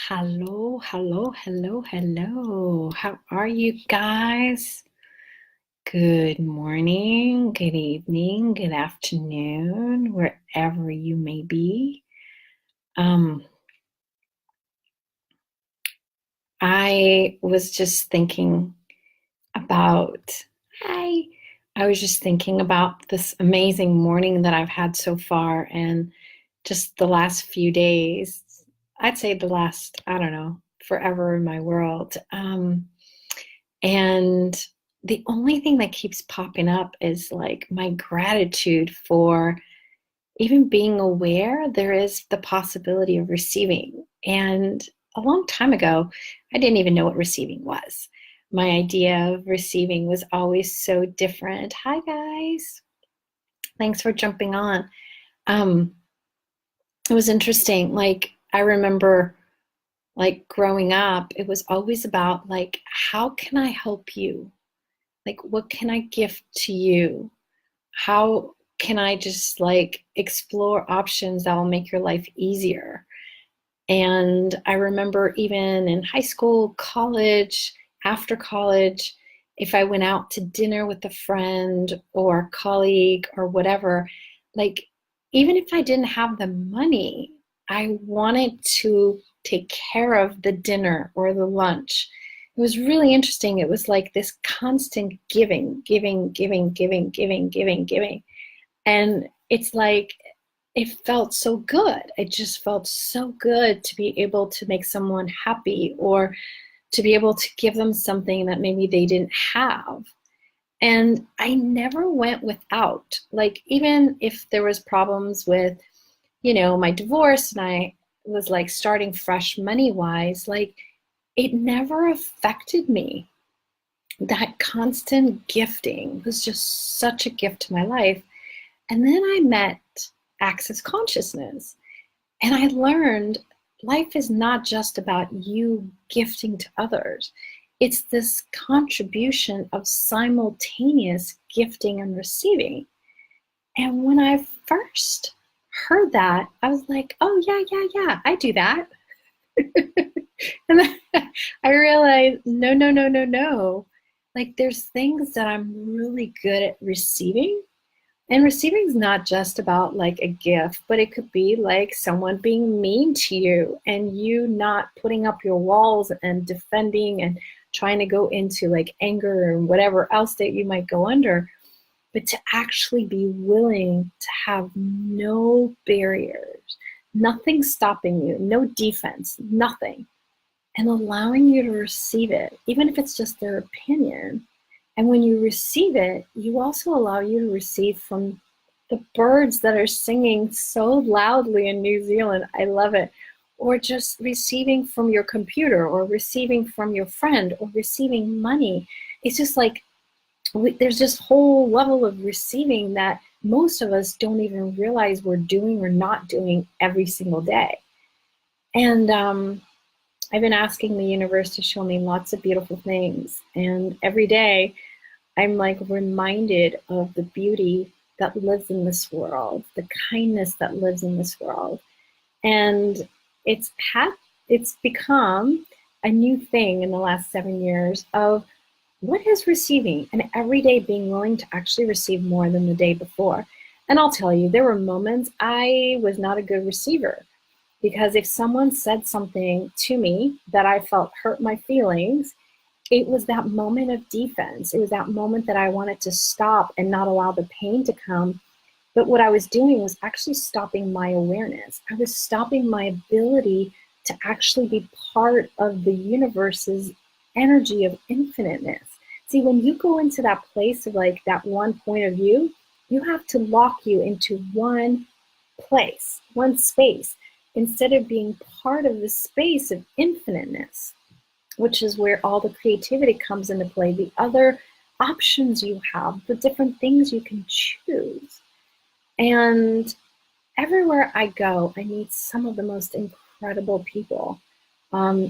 Hello, hello, hello, hello. How are you guys? Good morning, good evening, good afternoon, wherever you may be. Um, I was just thinking about, I, I was just thinking about this amazing morning that I've had so far and just the last few days. I'd say the last, I don't know, forever in my world. And the only thing that keeps popping up is like my gratitude for even being aware there is the possibility of receiving. And a long time ago, I didn't even know what receiving was. My idea of receiving was always so different. Hi, guys. Thanks for jumping on. Um, it was interesting. Like, I remember like growing up, it was always about like, how can I help you? Like, what can I give to you? How can I just like explore options that will make your life easier? And I remember even in high school, college, after college, if I went out to dinner with a friend or a colleague or whatever, like even if I didn't have the money, I wanted to take care of the dinner or the lunch. It was really interesting. It was like this constant giving, giving, giving, giving, giving, giving, giving. And it's like, it felt so good. It just felt so good to be able to make someone happy or to be able to give them something that maybe they didn't have. And I never went without. Like, even if there was problems with, my divorce and I was like starting fresh money wise, like it never affected me. That constant gifting was just such a gift to my life. And then I met Access Consciousness, and I learned life is not just about you gifting to others. It's this contribution of simultaneous gifting and receiving. And when I first heard that, I was like, oh, yeah, yeah, yeah, I do that. And then I realized, no, no, no, no, no. Like, there's things that I'm really good at receiving. And receiving is not just about like a gift, but it could be like someone being mean to you and you not putting up your walls and defending and trying to go into like anger and whatever else that you might go under, but to actually be willing to have no barriers, nothing stopping you, no defense, nothing, and allowing you to receive it, even if it's just their opinion. And when you receive it, you also allow you to receive from the birds that are singing so loudly in New Zealand. I love it. Or just receiving from your computer or receiving from your friend or receiving money. It's just like there's this whole level of receiving that most of us don't even realize we're doing or not doing every single day. And I've been asking the universe to show me lots of beautiful things. And every day I'm like reminded of the beauty that lives in this world, the kindness that lives in this world. And it's it's become a new thing in the last 7 years of what is receiving and every day being willing to actually receive more than the day before. And I'll tell you, there were moments I was not a good receiver because if someone said something to me that I felt hurt my feelings, it was that moment of defense. It was that moment that I wanted to stop and not allow the pain to come. But what I was doing was actually stopping my awareness. I was stopping my ability to actually be part of the universe's energy of infiniteness. See, when you go into that place of like that one point of view, you have to lock you into one place, one space, instead of being part of the space of infiniteness, which is where all the creativity comes into play, the other options you have, the different things you can choose. And everywhere I go, I meet some of the most incredible people.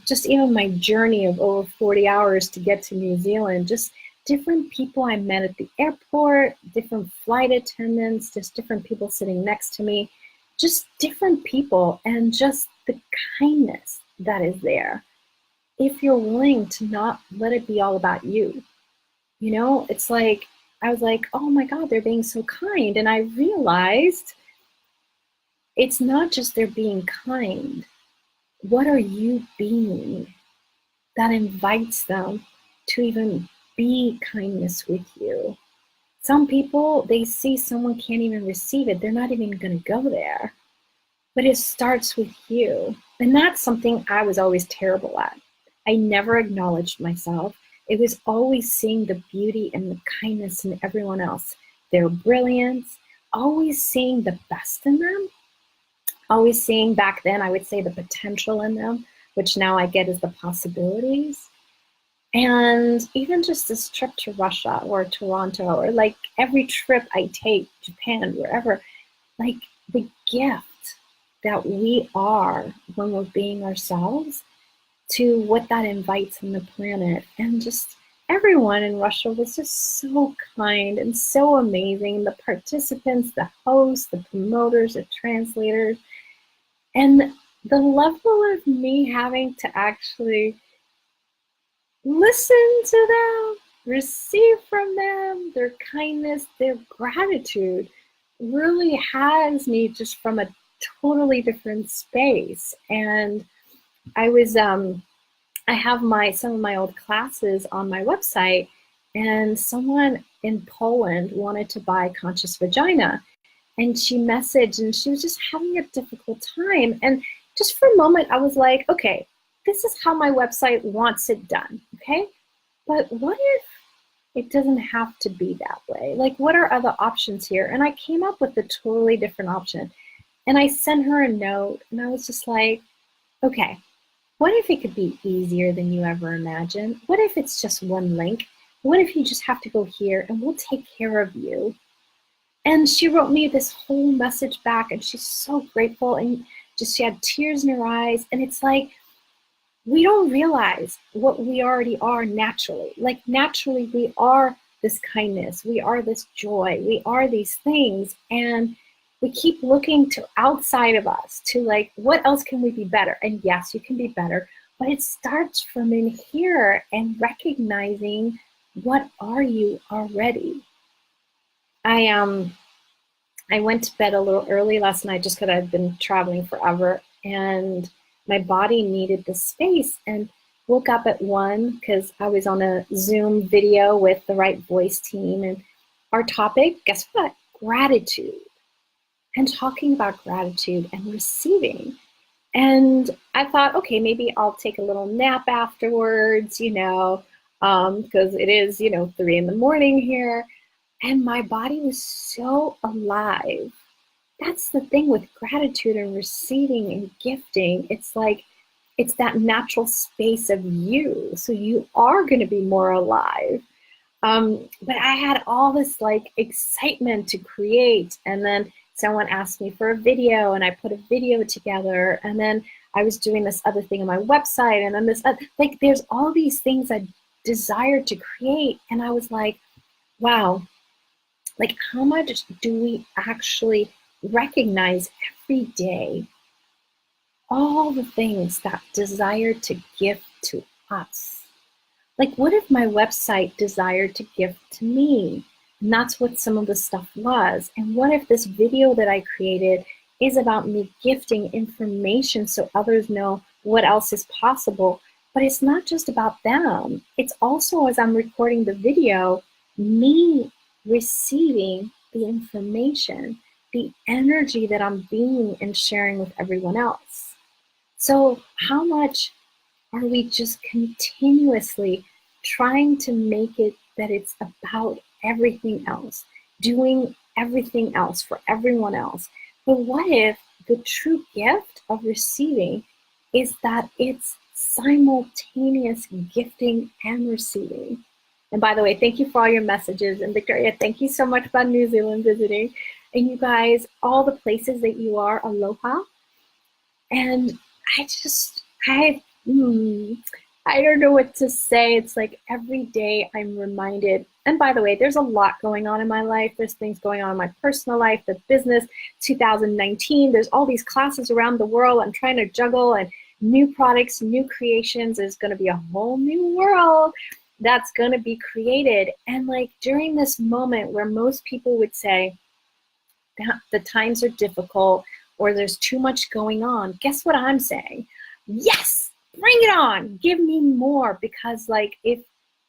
Just even my journey of over 40 hours to get to New Zealand, just different people I met at the airport, different flight attendants, just different people sitting next to me, just different people, and just the kindness, that is there if you're willing to not let it be all about you. You know, it's like, I was like, oh my God, they're being so kind. And I realized it's not just they're being kind. What are you being that invites them to even be kindness with you? Some people, they see someone can't even receive it. They're not even going to go there. But it starts with you. And that's something I was always terrible at. I never acknowledged myself. It was always seeing the beauty and the kindness in everyone else, their brilliance, always seeing the best in them, always seeing, back then I would say, the potential in them, which now I get as the possibilities. And even just this trip to Russia or Toronto, or like every trip I take, Japan, wherever, like the gift that we are when we're being ourselves, to what that invites on the planet. And just everyone in Russia was just so kind and so amazing. The participants, the hosts, the promoters, the translators, and the level of me having to actually listen to them, receive from them, their kindness, their gratitude really has me just from a totally different space. And I was, I have some of my old classes on my website, and someone in Poland wanted to buy Conscious Vagina. And she messaged, and she was just having a difficult time. And just for a moment, I was like, okay, this is how my website wants it done, okay? But what if it doesn't have to be that way? Like, what are other options here? And I came up with a totally different option. And I sent her a note, and I was just like, okay, what if it could be easier than you ever imagined? What if it's just one link? What if you just have to go here and we'll take care of you? And she wrote me this whole message back, and she's so grateful, and just she had tears in her eyes. And it's like, we don't realize what we already are naturally. Like, naturally, we are this kindness, we are this joy, we are these things. And we keep looking to outside of us to like, what else can we be better? And yes, you can be better, but it starts from in here and recognizing, what are you already? I went to bed a little early last night just because I've been traveling forever, and my body needed the space, and woke up at 1 because I was on a Zoom video with the Right Voice team, and our topic, guess what? Gratitude. And talking about gratitude and receiving. And I thought, okay, maybe I'll take a little nap afterwards, you know, because it is, 3 in the morning here. And my body was so alive. That's the thing with gratitude and receiving and gifting. It's like, it's that natural space of you. So you are going to be more alive. But I had all this like excitement to create. And then someone asked me for a video, and I put a video together. And then I was doing this other thing on my website. And then this, like, there's all these things I desired to create. And I was like, wow, like, how much do we actually recognize every day all the things that desire to give to us? Like, what if my website desired to give to me? And that's what some of the stuff was. And what if this video that I created is about me gifting information so others know what else is possible? But it's not just about them. It's also, as I'm recording the video, me receiving the information, the energy that I'm being and sharing with everyone else. So how much are we just continuously trying to make it that it's about everything else, doing everything else for everyone else? But what if the true gift of receiving is that it's simultaneous gifting and receiving? And by the way, thank you for all your messages. And Victoria, thank you so much about New Zealand visiting. And you guys, all the places that you are, aloha. And I don't know what to say. It's like every day I'm reminded. And by the way, there's a lot going on in my life. There's things going on in my personal life, the business, 2019. There's all these classes around the world I'm trying to juggle. And new products, new creations. There's going to be a whole new world that's going to be created. And like during this moment where most people would say that the times are difficult or there's too much going on, guess what I'm saying? Yes, bring it on. Give me more. Because like if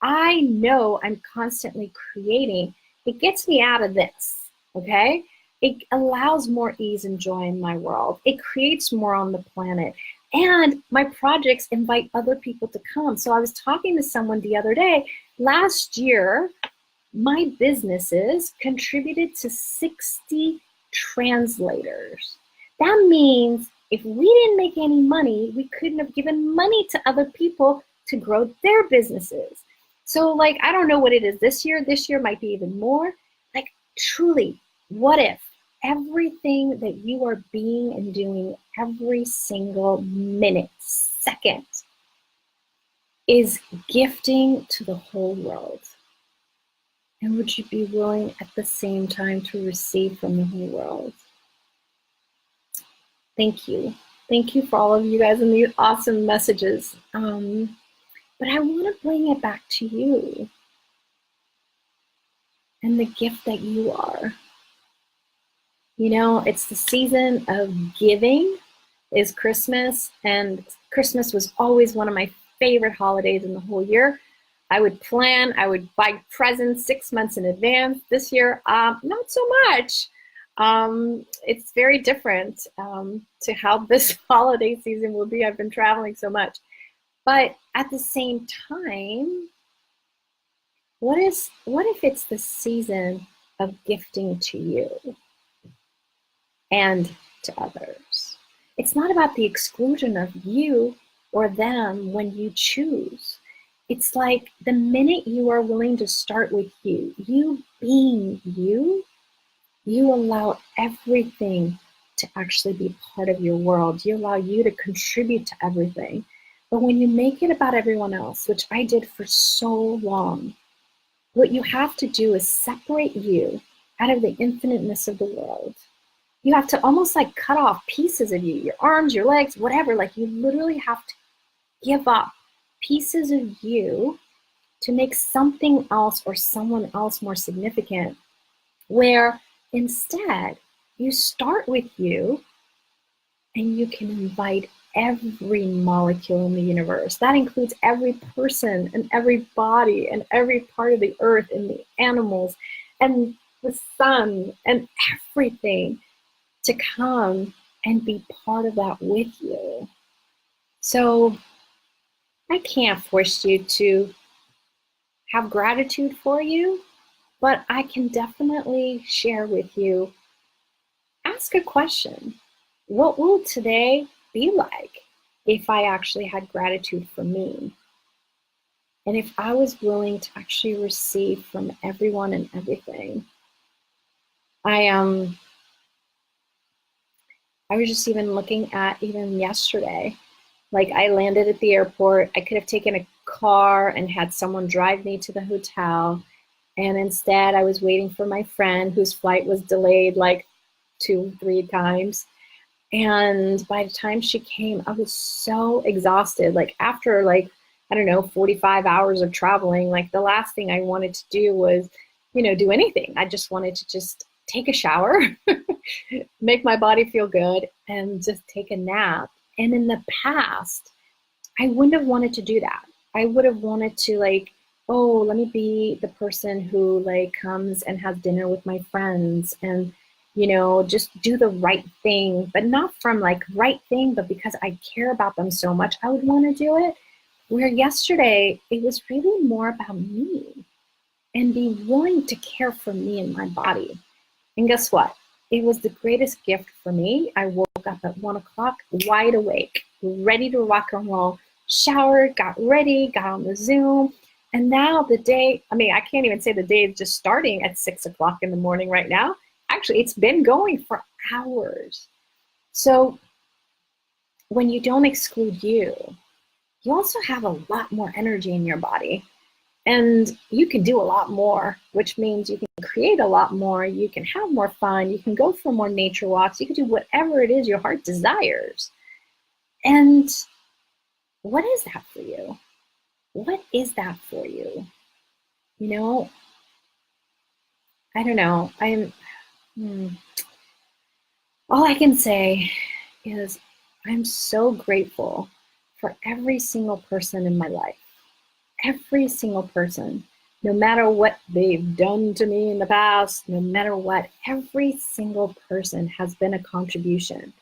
I know I'm constantly creating, it gets me out of this, okay? It allows more ease and joy in my world. It creates more on the planet. And my projects invite other people to come. So I was talking to someone the other day. Last year, my businesses contributed to 60 translators. That means if we didn't make any money, we couldn't have given money to other people to grow their businesses. So like, I don't know what it is this year. This year might be even more. Like truly, what if everything that you are being and doing every single minute, second, is gifting to the whole world? And would you be willing at the same time to receive from the whole world? Thank you. Thank you for all of you guys and these awesome messages. But I want to bring it back to you and the gift that you are. You know, it's the season of giving is Christmas, and Christmas was always one of my favorite holidays in the whole year. I would plan, I would buy presents 6 months in advance. This year, not so much. It's very different to how this holiday season will be. I've been traveling so much. But at the same time, what if it's the season of gifting to you and to others? It's not about the exclusion of you or them when you choose. It's like the minute you are willing to start with you being you allow everything to actually be part of your world. You allow you to contribute to everything. But when you make it about everyone else, which I did for so long, what you have to do is separate you out of the infiniteness of the world. You have to almost like cut off pieces of you, your arms, your legs, whatever. Like you literally have to give up pieces of you to make something else or someone else more significant, where instead you start with you and you can invite every molecule in the universe. That includes every person and every body and every part of the earth and the animals and the sun and everything to come and be part of that with you. So I can't force you to have gratitude for you, but I can definitely share with you, ask a question. What will today be like if I actually had gratitude for me? And if I was willing to actually receive from everyone and everything? I was just even looking at even yesterday, like I landed at the airport. I could have taken a car and had someone drive me to the hotel. And instead I was waiting for my friend whose flight was delayed like 2-3 times. And by the time she came, I was so exhausted. Like after like, I don't know, 45 hours of traveling, like the last thing I wanted to do was, do anything. I just wanted to just take a shower, make my body feel good, and just take a nap. And in the past, I wouldn't have wanted to do that. I would have wanted to like, oh, let me be the person who like comes and has dinner with my friends and, just do the right thing, but not from like right thing, but because I care about them so much, I would want to do it. Where yesterday, it was really more about me and be willing to care for me and my body. And guess what? It was the greatest gift for me. I woke up at 1 o'clock, wide awake, ready to rock and roll, showered, got ready, got on the Zoom. And now the day, I can't even say the day is just starting at 6 o'clock in the morning right now. Actually, it's been going for hours. So when you don't exclude you, you also have a lot more energy in your body. And you can do a lot more, which means you can create a lot more. You can have more fun. You can go for more nature walks. You can do whatever it is your heart desires. And What is that for you? What is that for you? You know, I don't know. All I can say is I'm so grateful for every single person in my life. Every single person, no matter what they've done to me in the past, no matter what, every single person has been a contribution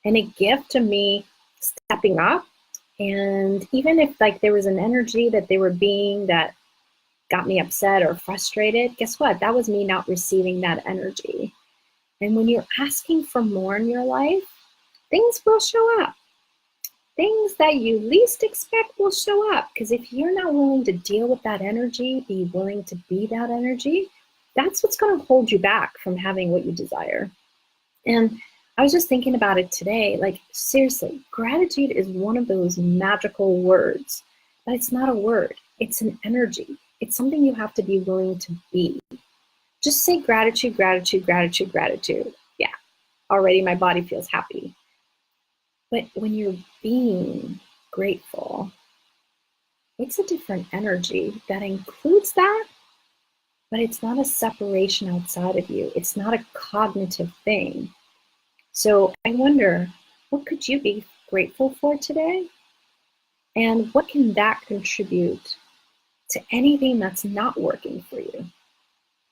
and a gift to me stepping up. And even if like there was an energy that they were being that got me upset or frustrated, guess what? That was me not receiving that energy. And when you're asking for more in your life, things will show up. Things that you least expect will show up. Because if you're not willing to deal with that energy, be willing to be that energy, that's what's going to hold you back from having what you desire. And I was just thinking about it today. Like, seriously, gratitude is one of those magical words, but it's not a word. It's an energy. It's something you have to be willing to be. Just say gratitude, gratitude, gratitude, gratitude. Yeah, already my body feels happy. But when you're being grateful, it's a different energy that includes that, but it's not a separation outside of you. It's not a cognitive thing. So I wonder, what could you be grateful for today? And what can that contribute to anything that's not working for you?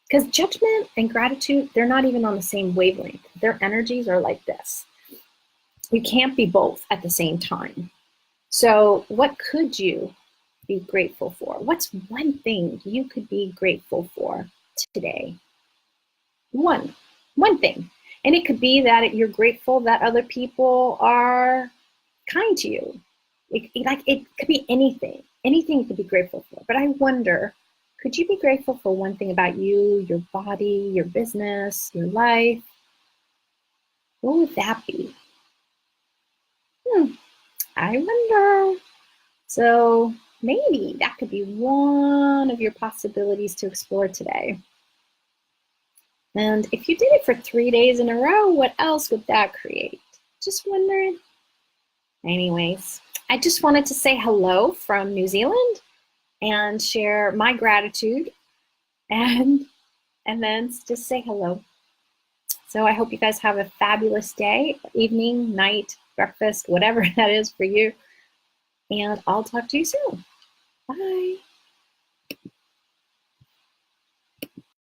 Because judgment and gratitude, they're not even on the same wavelength. Their energies are like this. You can't be both at the same time. So what could you be grateful for? What's one thing you could be grateful for today? One thing. And it could be that you're grateful that other people are kind to you. It could be anything. Anything you could be grateful for. But I wonder, could you be grateful for one thing about you, your body, your business, your life? What would that be? I wonder. So maybe that could be one of your possibilities to explore today. And if you did it for 3 days in a row, what else would that create? Just wondering. Anyways, I just wanted to say hello from New Zealand and share my gratitude and then just say hello. So I hope you guys have a fabulous day, evening, night, breakfast, whatever that is for you. And I'll talk to you soon. Bye.